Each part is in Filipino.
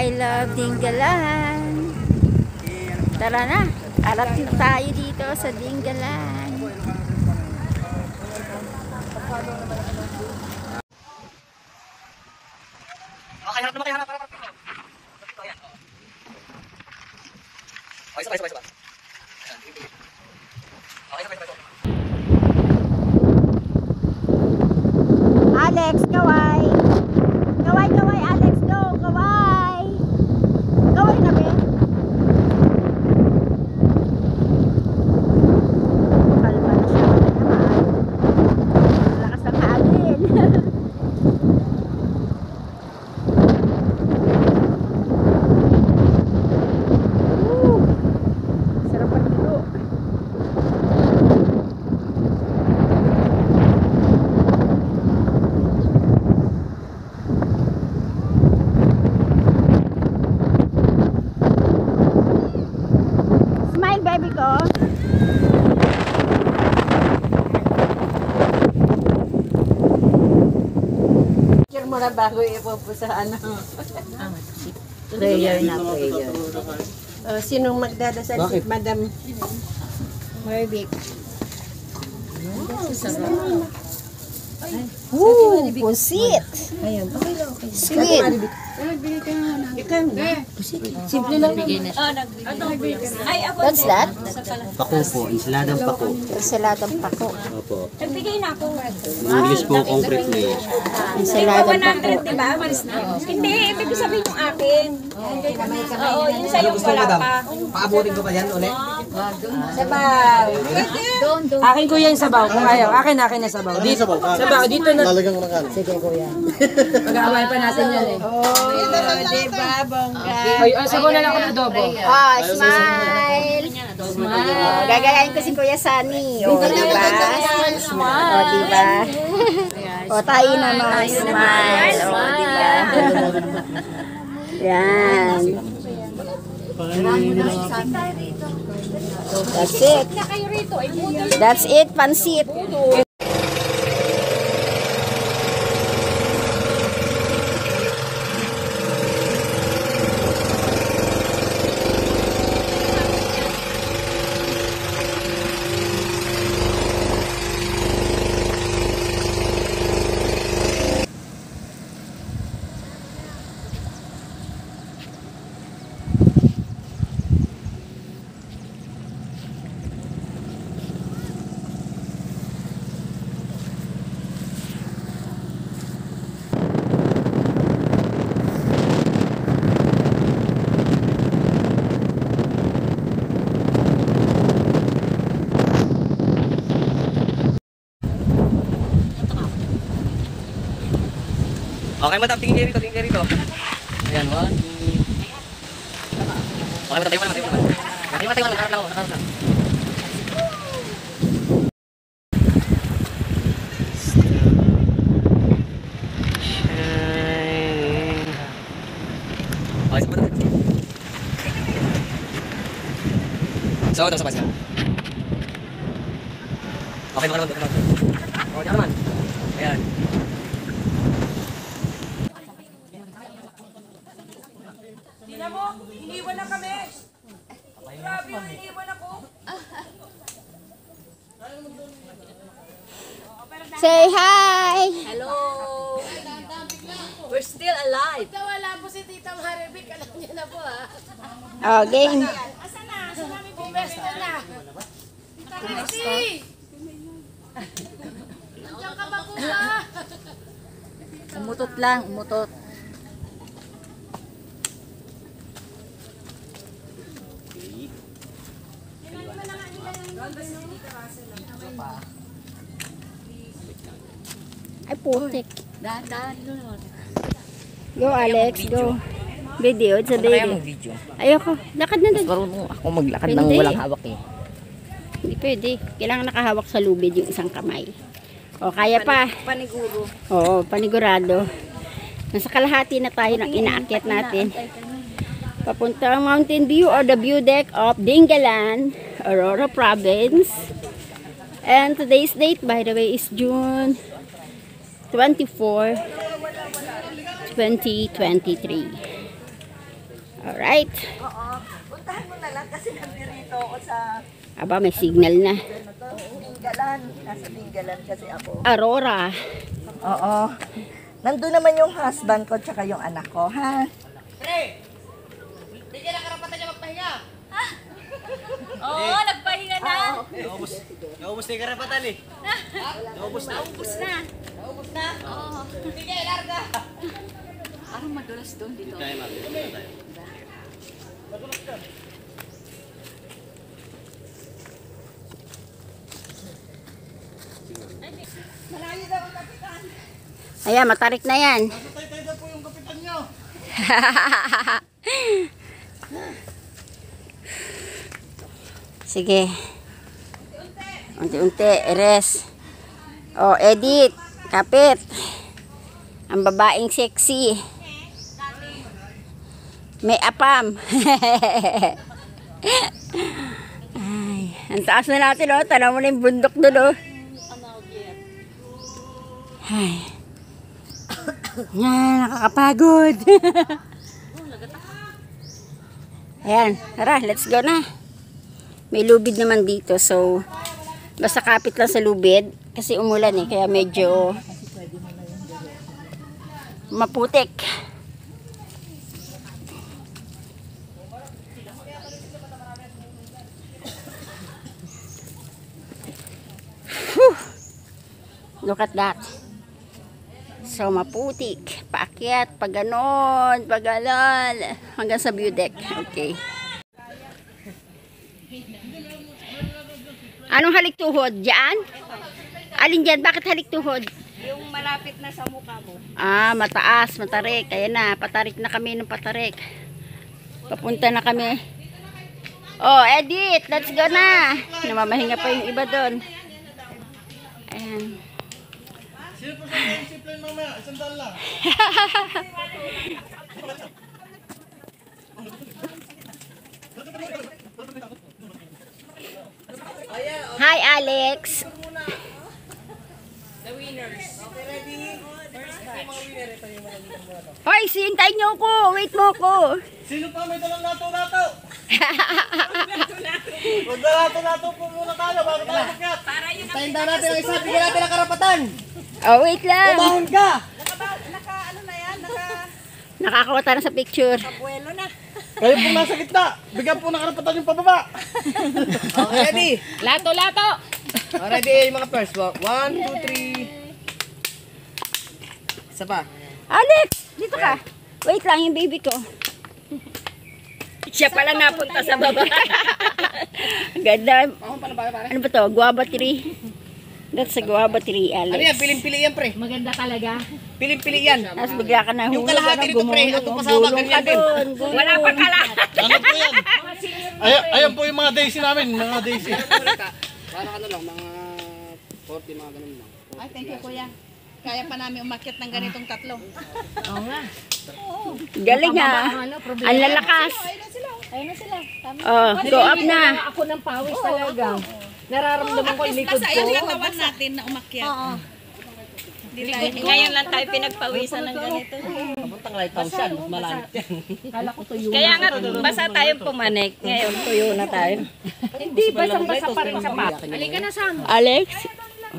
I love Dingalan. Tara na, arat na tayo dito sa Dingalan. Okay, harap naman kayo, harap. Okay, sabay. Okay, sabay. Alex, kaway. Kaway, Alex, go. Kaway. Kaway na, be. Kalma na siya naman. Malakas ang hangin. Sarap ang dulo. Smile, baby ko. Picture mo na bago ipopo sa ano. Prayer na prayer. Sinong magdadasal? Si Madam Marvic. Pusit. Ayun, okay lang. Sweet. Simple lang. What's that? Pako po, ensaladang pako. Ensaladang pako. Opo. Nagbigay na ako. English po concretely. Ensaladang pako. 100, di ba? Hindi, ibig sabihin yung akin. Oo, yun sa'yo wala pa. Paabutin ko pa yan ulit? Sabaw. Akin ko yan sabaw. Kung ayaw, akin na sabaw. Dito, sabaw, dito na. Lalagyan ko ng kanin. Sige, kuya. Pag-aaway pa natin yan eh. Di ba, bongga? Ay, sabaw na lang ako ng adobo. Oh, smile. Oh, gagayain ko si Kuya Sunny. Oh, diba? Oh, diba? Oh, tayo naman. Smile. Oh, diba? Yan. That's it. That's it, pansit. Okay, madam, tingin kayo rito. Ayan, 1, 2. Okay, madam, tayo naman. Nakaharap lang. Okay, sabay. So, ito, sabay. Okay, baka naman. Okay, naman. Ayan. Tingnan mo, iniwan na kami. Grabe yung iniwan ako. Say hi. Hello. We're still alive. Wala po si Tita Marvic. Alam niya na po ha. Oh, game. Asa na? Asa namin Bumesta na. Tita Christy! Nandiyan ka ba po ba? Umutot lang, umutot. Ay, putik. Go, Alex, go. Video, it's a video. Ayoko, lakad na doon. Marunong ako maglakad Hindi. ng walang hawak eh. Hindi pwede. Kailangan nakahawak sa lubid yung isang kamay. O, kaya pa. Paniguro. Oo, panigurado. Nasa kalahati na tayo ng inaakyat natin. Papunta ang Mountain View or the view deck of Dingalan, Aurora Province. And today's date, by the way, is June 24, 2023. Alright. Oo. Puntahan mo na lang kasi nandito ako sa Aba, may signal na. Dinggalan. Nasa Dinggalan kasi ako. Aurora. Oo. Nandun naman yung husband ko tsaka yung anak ko, ha? Oo, nagpahinga na. Naubos na yung karapatan eh. Naubos na. Oo. Sige, larga. Parang madulas doon dito. Tayo ma'am. Ayan, matarik na yan. Sige. Unti-unti. Eres. Oh, edit. Kapit. Ang babaeng sexy. May apam. Ay, ang taas na natin, oh. Tanaw mo na yung bundok doon, oh. Ay. Yan, nakakapagod. Ayan, tara, let's go na. May lubid naman dito, so basta kapit lang sa lubid kasi umulan eh, kaya medyo maputik. Whew. Look at that. So, maputik. Paakyat, pag ganon, pag ganon, hanggang sa view deck. Okay. Anong halik tuhod? Diyan? Alin dyan? Bakit halik tuhod? Yung malapit na sa mukha mo. Ah, mataas, matarik. Ayan na, patarik na kami ng patarik. Papunta na kami. Oh, edit! Let's go na! Namamahinga pa yung iba doon. Ayan. Hi, Alex. The winners. Hoy, sintayin niyo ko. Wait mo ko. Sino pa may dalang lato-lato? Magdalato-lato po muna tayo bago tayo makyat. Tayin daw natin ang isa, bigyan natin ang karapatan. Oh, wait lang. Umahon ka! Nakakuha tayo sa picture. Abuelo na. Kayo pong nasa gitna, bigyan po ng karapatan yung pababa. Okay, ready? Lato-lato. Ready mga first walk. 1, 2, 3. Isa pa. Alex, dito ka. Wait lang, yung baby ko. Siya pala napunta sa baba. Ganda. Ano ba to? Guava tree. That's a guava tree, Ano Alex. yan? Piling-pili yan, pre. Maganda talaga. Piling-pili yan. Tapos bigla ka nahulog. Yung kalahati nito, pre, ang pasama, ganyan din. Wala pa kala. Ano po yan? Ayan po yung mga daisy namin, mga daisy. Parang ano lang, mga 40, mga ganun lang. Ay, thank you, kuya. Kaya pa namin umakyat ng ganitong tatlo. Oo nga. Galing ah. Ang lalakas. Ayun na sila. Oh, go up na. Ako ng pawis talaga. Nararamdaman ko yung likod ko. yung katawan natin na umakyat. Oo. Ngayon lang tayo pinagpawisan ng ganito. Papuntang lighthouse yan, malalit yan. Kaya nga, basa tayong pumanik. Ngayon, tuyo na tayo. Hindi, basang-basa pa rin sa pa. Halika na, Sam. Alex,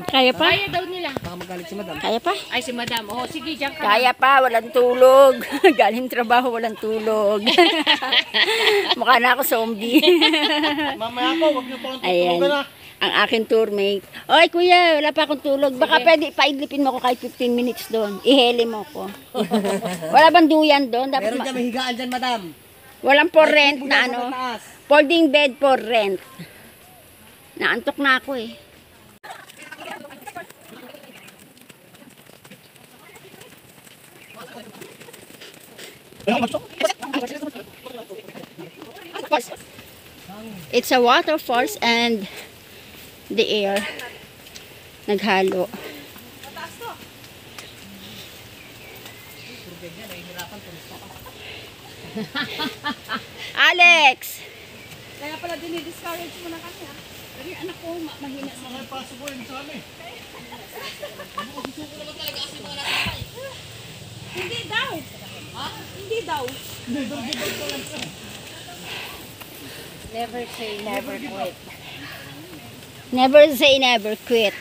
kaya pa? Kaya daw nila. Baka magalit si madam. Kaya pa? Ay, si madam. Oh, sige, diyan ka. Kaya pa, walang tulog. Galing trabaho, walang tulog. Mukha na ako zombie. Mamaya po, huwag niyo po ang Ayan, tutulugan na. ang aking tourmate. Oy, kuya, wala pa akong tulog. Baka pwede, paidlipin mo ko kahit 15 minutes doon. Iheli mo ko. Wala bang duyan doon? Dapat Meron dyan, may higaan dyan, madam. walang for rent na ano. Folding bed for rent. Naantok na ako eh. It's a waterfalls and the air naghalo. Alex! Kaya pala dinidiscourage mo na kami. Pero yung anak ko, mahina sa Mga paso po yun sa amin. Hindi daw. Hindi daw. Never say never quit. Never say never quit.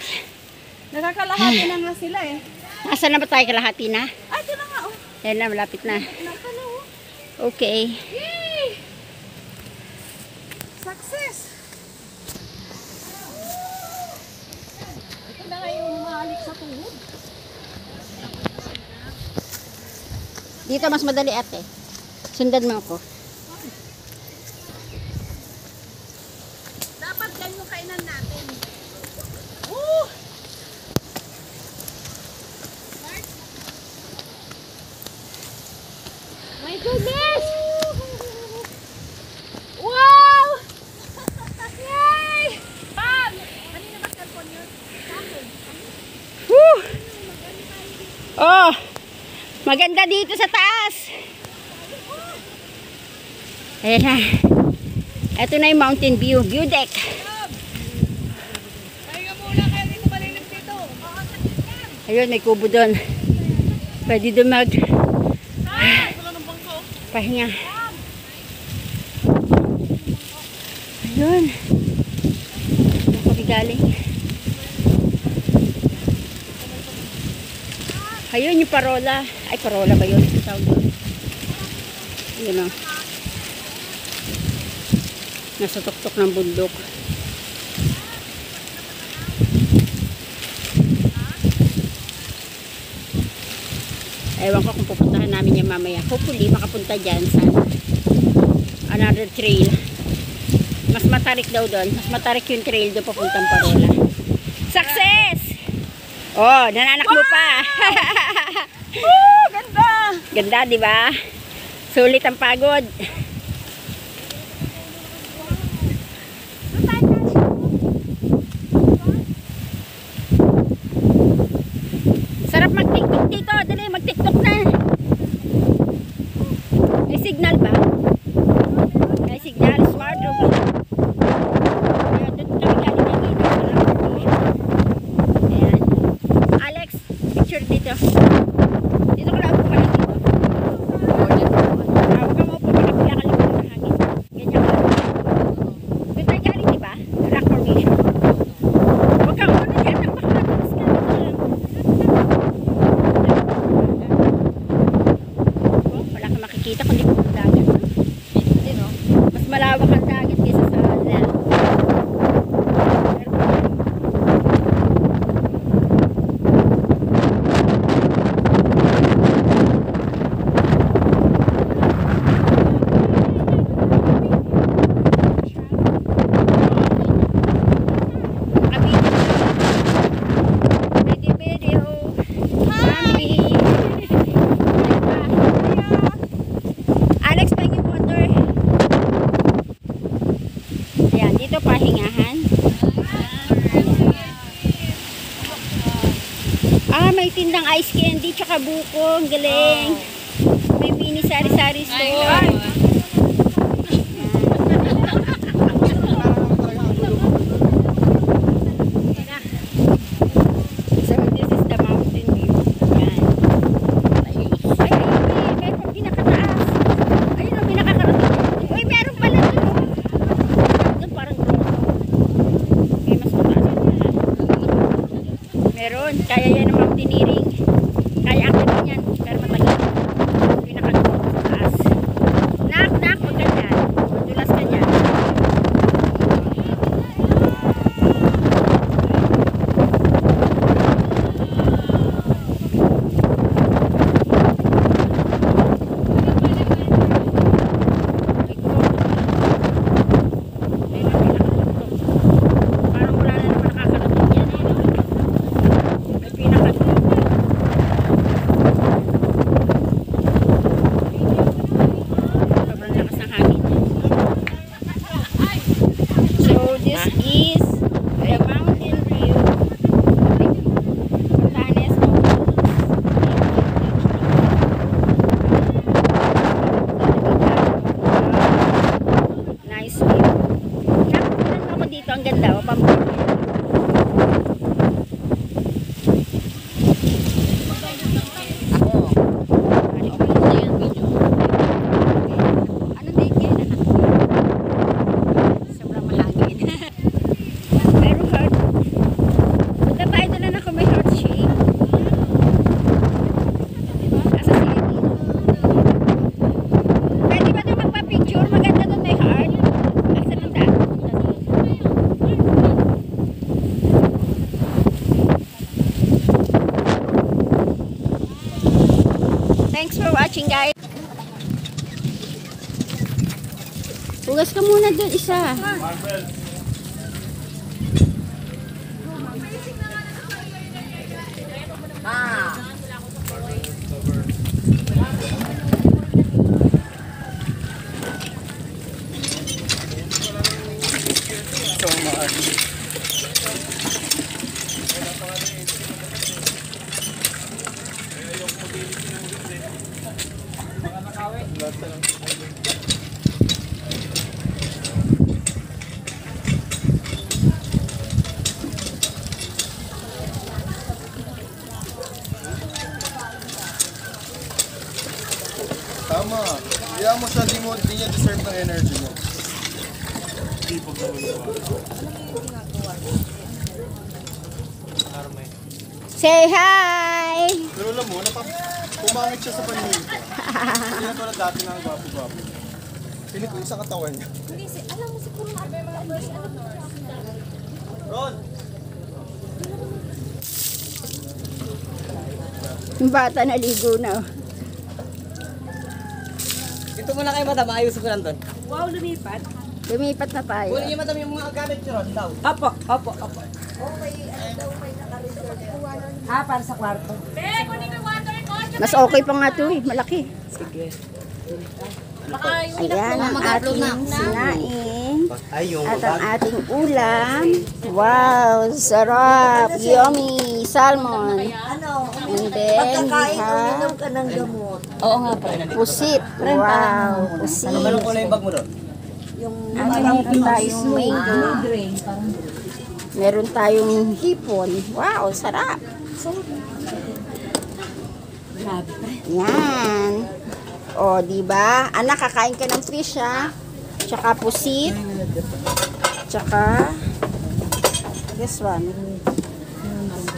Nakakalahati na nga sila eh. Nasaan na ba tayo, kalahati na? Ay, ito na nga oh. Yan na, malapit na. Nakala oh. Okay. Yay! Success! Ito na nga yung umalik sa tuhod. Dito mas madali ate. Sundan mo ako. Dapat yan yung kainan natin. My goodness! Wow! Yay! Pam! Kanina ba cellphone yun? Woo! Oh! Maganda dito sa taas. Ayan na. Ito na yung mountain view. View deck. Pahinga muna kayo dito malilim dito. Ayun, may kubo doon. Pwede doon mag pahinga. Ayun. Saan kami galing? Ayun yung parola. Ay, parola ba yun? Tawag doon. Ayun o. Nasa tuktok ng bundok. Ewan ko kung pupuntahan namin yan mamaya. Hopefully, makapunta dyan sa another trail. Mas matarik daw doon. Mas matarik yung trail doon papuntang parola. Success! Oh, nananak mo pa. Ganda! Ganda, di ba? Sulit ang pagod. Sarap mag-tiktok dito. Dali, mag-tiktok na. May signal ba? May signal. Smart o ba? Ayan, doon kami galing na dito. Ayan. Alex, picture dito. Dito ko lang upo ka lang dito. Huwag ka maupo ka na pinakalimutan ng hangin. Ganyan ka. Doon tayo galing, di ba? Rock formation. Huwag ka muna dyan. Napakalakas ka. Oh, wala kang makikita kundi po ang dagat. Mas malawak ang dagat kaysa sa land. Video. Mami. Alex, pahingin water. Ayan, dito pahingahan. May tindang ice candy tsaka buko. Ang galing. May mini sari-sari store. So, this is the mountain view. Ayan. Ay, meron pinakataas. Ayun o, pinakakarating. Uy, meron pala doon. Doon parang grotto. Okay, mas mataas. Meron. Kaya yan ang mountaineering. Kaya akin din yan. Pero matagal. Pinakagrotto sa taas. Nak! Hugas ka muna doon isa. Tama. Kaya mo siya, di niya deserve ng energy mo. Say hi! Pero alam mo, pumangit siya sa paningin ko. Hindi na tulad dati na ang gwapo-gwapo. Pilit ko yung sa katawan niya. Ron! Yung bata naligo na. Ito muna kayo madam, ayusin ko lang doon. Wow, lumipat. Lumipat na tayo. Kunin niyo madam yung mga gamit niyo ron daw. Opo, opo, opo. Ah, para sa kwarto. Mas okay pa nga ito eh. Malaki. Sige. Ayan ang ating sinaing. Ay, yung At ang ating ulam. Wow, sarap. Yummy. Salmon. And then we Pagkakain, have uminom ka ng gamot. Oo nga po. pusit. Wow, pusit. Anong kulay yung bag mo doon? Yung Meron tayong mango. Meron tayong hipon. Wow, sarap. Yan. O, diba? Anak, kakain ka ng fish, ha? Tsaka pusit. Tsaka this one.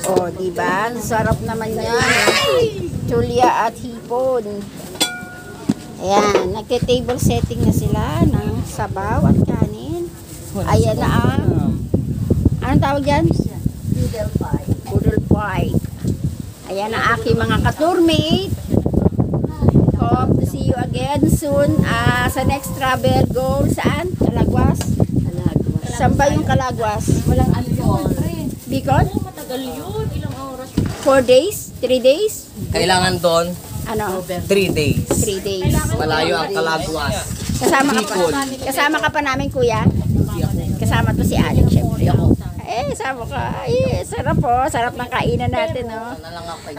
O, diba? Sarap naman yan. Tulya at hipon. Ayan, nagte-table setting na sila ng sabaw at kanin. Ayan na ang anong tawag yan? noodle pie. Poodle pie. Ayan ang aking mga ka-tourmate. Hope to see you again soon sa next travel. Go saan? Calagwas? Saan ba yung Calagwas? Walang alcohol. Bicol? Matagal yun. Ilang oras. 4 days? 3 days? Kailangan doon Ano? 3 days. 3 days. Malayo ang Kalagwas. Kasama ka pa namin, kuya? Kasama to si Alex, syempre. Sama ka. Sarap po. Sarap ng kainan natin, no?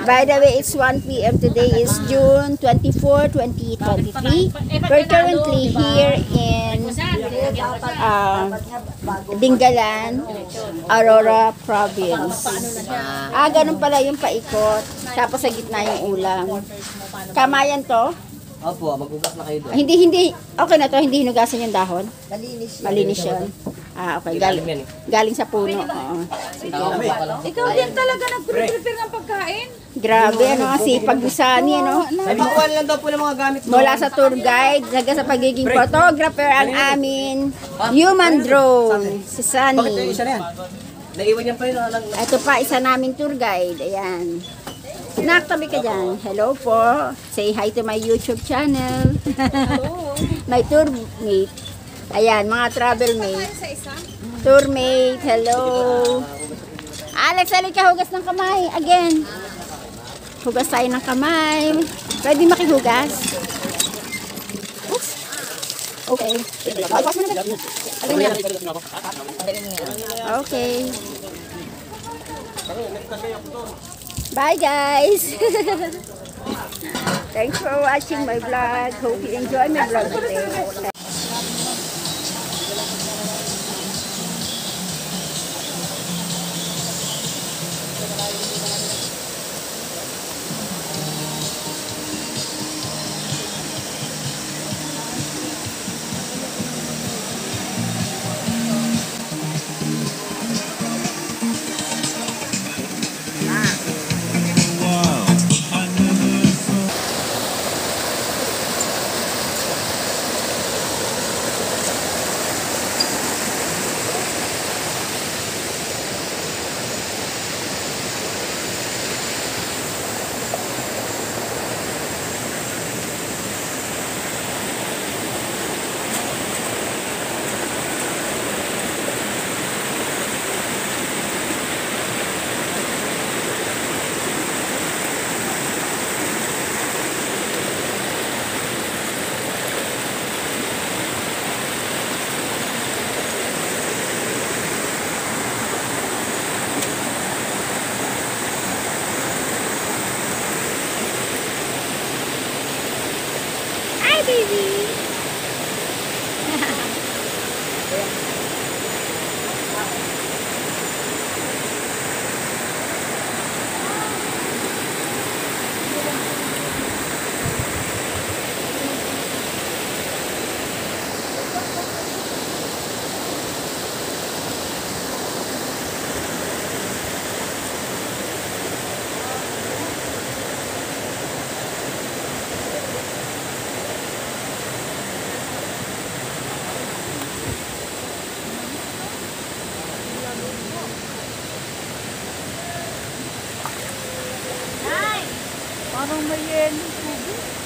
By the way, it's 1 p.m. Today is June 24, 2023. We're currently here in Dingalan, Aurora Province. Ganun pala yung paikot. Tapos sa gitna yung ulam. Kamayan to? Opo, magbugas na kayo doon. Hindi. Okay na to. Hindi hinugasan yung dahon. Malinis yun. Malinis yun. Okay. Ilalim yan eh. Galing sa puno. Oo. Sige. Ikaw din talaga nag-prepare ng pagkain. Grabe, ano, sipag ni Sunny, ano? May pakuha lang daw po ng mga gamit doon. Mula sa tour guide, hanggang sa pagiging photographer, ang amin human drone, si Bakit yung Sunny. isa na yan? Naiwan niya pa yun. Ito pa, isa namin tour guide. Ayan. Naktabi ka dyan. Hello po. Say hi to my YouTube channel. My tour mate. Ayan, mga travel mate. Tour mate, hello. Alex, halika, hugas ng kamay. Again. Hugas tayo ng kamay. Pwede makihugas? Oops. Okay. Okay. Bye guys. Thanks for watching my vlog. Hope you enjoy my vlog today.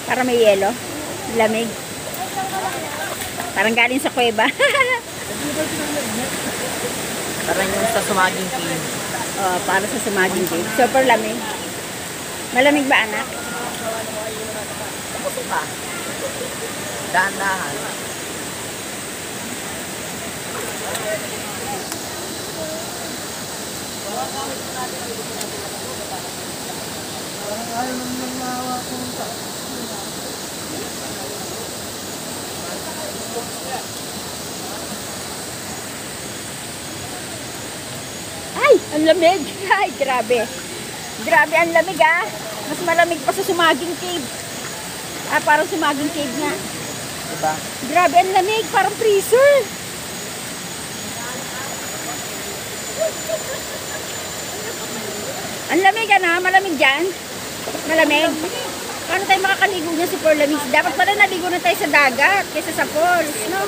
Para may yelo. Lamig. Parang galing sa kuweba. Parang yung sa sumaging king. Oh, para sa sumaging cave. Super lamig. Malamig ba, anak? Tapos pa. Dahan-dahan. Ay, ang lamig. Ay, grabe. Grabe ang lamig ah. Mas malamig pa sa sumaging cave. Ah, parang sumaging cave nga. Diba? Grabe ang lamig. Parang freezer. Ang lamig ano? Malamig dyan? Malamig? Paano tayo makakaligo niya super lamig? Dapat pala naligo na tayo sa dagat kaysa sa falls, no?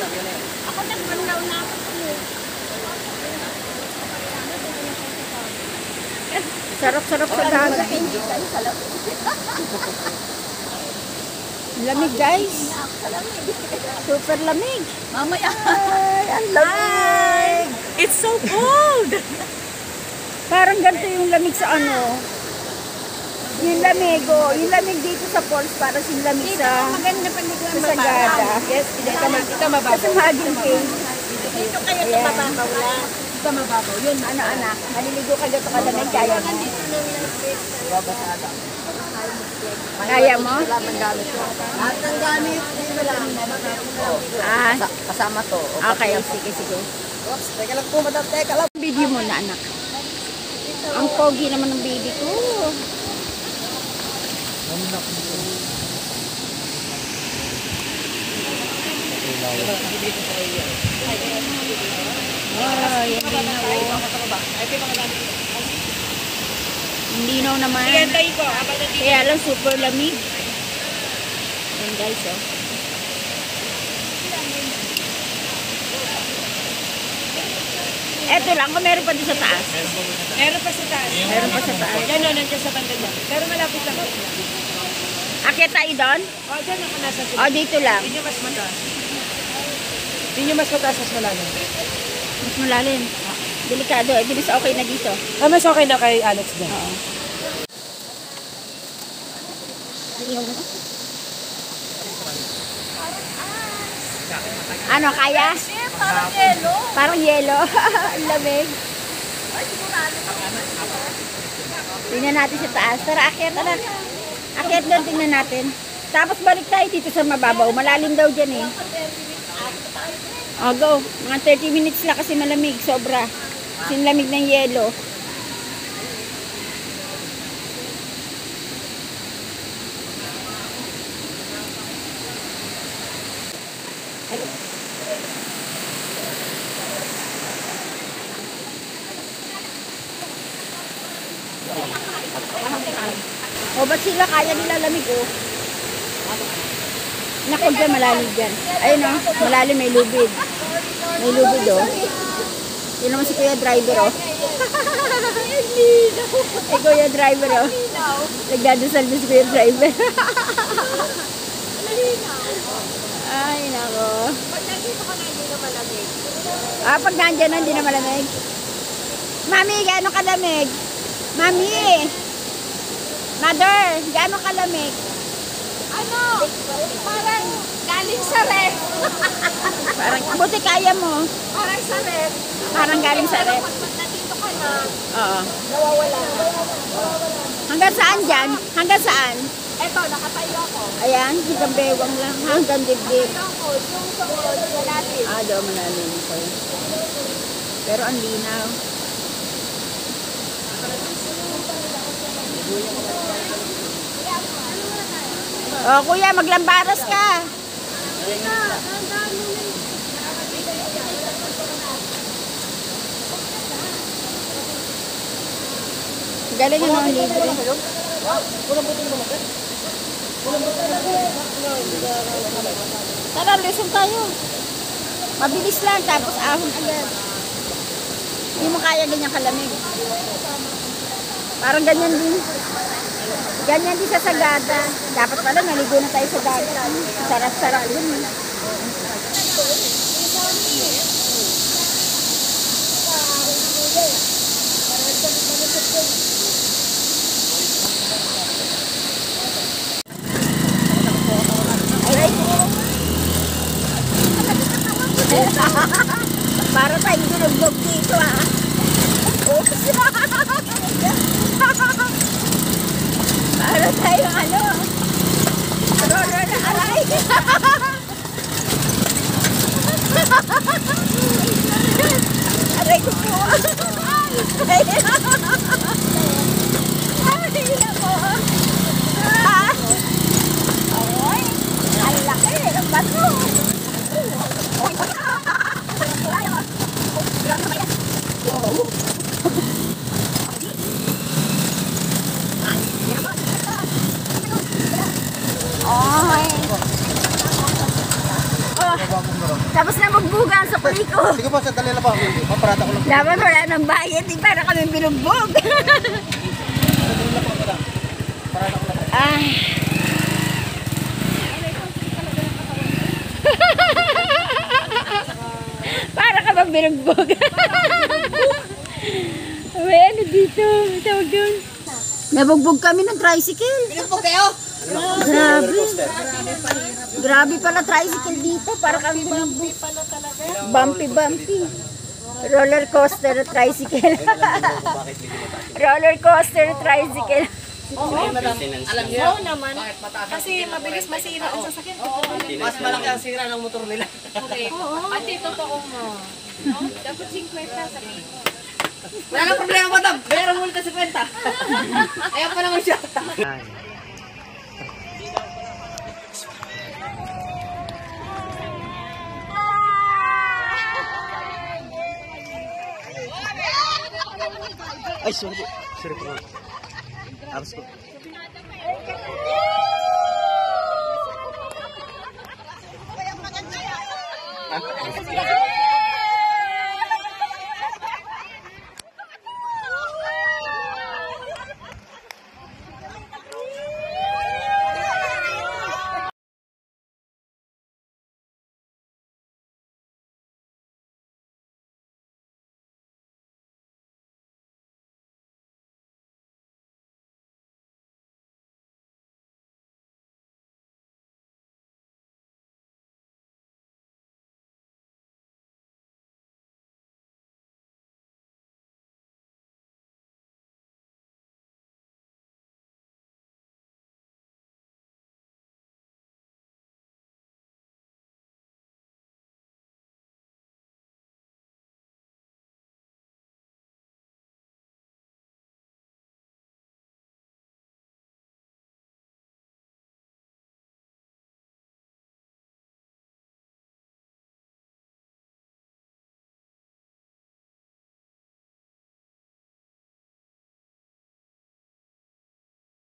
Ako nagbanlaw na ako. Sarap-sarap sa dagat. Lamig guys. Super lamig. Mamaya. Ay, ang lamig. It's so cold! Parang ganito yung lamig sa ano. Yung lamig, oh. Yung lamig dito sa falls, parang yung lamig sa Sagada. Yes, ito mababaw. Sa Sumaging Cave. Dito kayo mababaw lang. Ito mababaw. Yun. Ano anak, maliligo ka dito ka lamig, kaya mo? Kaya mo? Lahat ng gamit ko. Lahat ng gamit, dito lang. Ah, Kasama to. okay, sige, sige. Oops, teka lang po, madam. Teka lang. Video mo na anak. Ang pogi naman ng baby ko. Wow, yan ang linaw naman. Kaya lang super lamig. Ayan guys, oh. Eto lang, kung meron pa din sa taas. Meron pa sa taas. Meron pa sa taas. Yan o, nandiyan sa banda niya. Pero malapit lang. Akyat tayo doon? O, dyan ako nasa O, dito lang. Hindi nyo mas mataas. Hindi nyo mas mataas, mas malalim. Mas malalim. Delikado. Eh, bilis okay na dito. Ah, mas okay na kay Alex din. Oo. Ano, kaya? Parang yelo. Parang yelo. Ang lamig. Tingnan natin sa taas. Tara, akyat na lang. Akyat doon, tingnan natin. Tapos balik tayo dito sa mababaw. Malalim daw dyan eh. O, go. Mga 30 minutes lang kasi malamig. Sobra. Kasi lamig ng yelo. O, ba't sila kaya nila lamig, oh? Naku, dyan, malalim dyan. Ayun, oh, malalim, may lubid. May lubid, oh. Yun naman si Kuya Driver, oh. Eh, Kuya Driver, oh. Nagdadasal din si Kuya Driver. Ay, nako. Pag nandito ka na, hindi na malamig. Ah, pag nandyan na, hindi na malamig. Mami, gaano kalamig? Mami! Mother, gaano kalamig? Ano? Parang galing sa ref. Parang, buti kaya mo. Parang sa ref. Parang galing sa ref. Pag nandito ka na, Oo. nawawala. Hanggang saan dyan? Hanggang saan? Eto, nakatayo ako. Ayan, hanggang bewang lang. Hanggang dibdib. Ako, yung tungkol, malalim. Ah, doon malalim ko. Pero ang linaw. Oh, kuya, maglambaras ka. Galing ano ang libre. Tara, lesson tayo. Mabilis lang, tapos ahon agad. Hindi mo kaya ganyan kalamig. Parang ganyan din. Ganyan din sa Sagada. Dapat pala naligo na tayo sa dagat. Sarap-sarap yun. Para tayong ginugbog dito ah. Oops. Para tayong ano. Roller na aray. Aray ko po. Ay, ako. Oy, ang laki ng bato. Tapos na magbuga sa kuliko. Sige po, sandali lang po. Paparata ko lang. Dapat wala nang bayad, di para kami binugbog. Ay. Para ka bang binugbog? May ano dito, tawag doon. Nabugbog kami ng tricycle. Binugbog kayo? Grabe. Grabe pala tricycle dito. Para kami binugbog. Bumpy. Roller coaster tricycle. Roller coaster tricycle. Alam niyo? Oo naman. Kasi mabilis masira ang sasakyan. Mas malaki ang sira ng motor nila. At totoo mo. Dapat 50 sabihin. Wala nang problema, madam. Meron mo kasi 50. Ayaw pa naman siya. Ay, sorry po. Sorry po. Abs ko. Ay,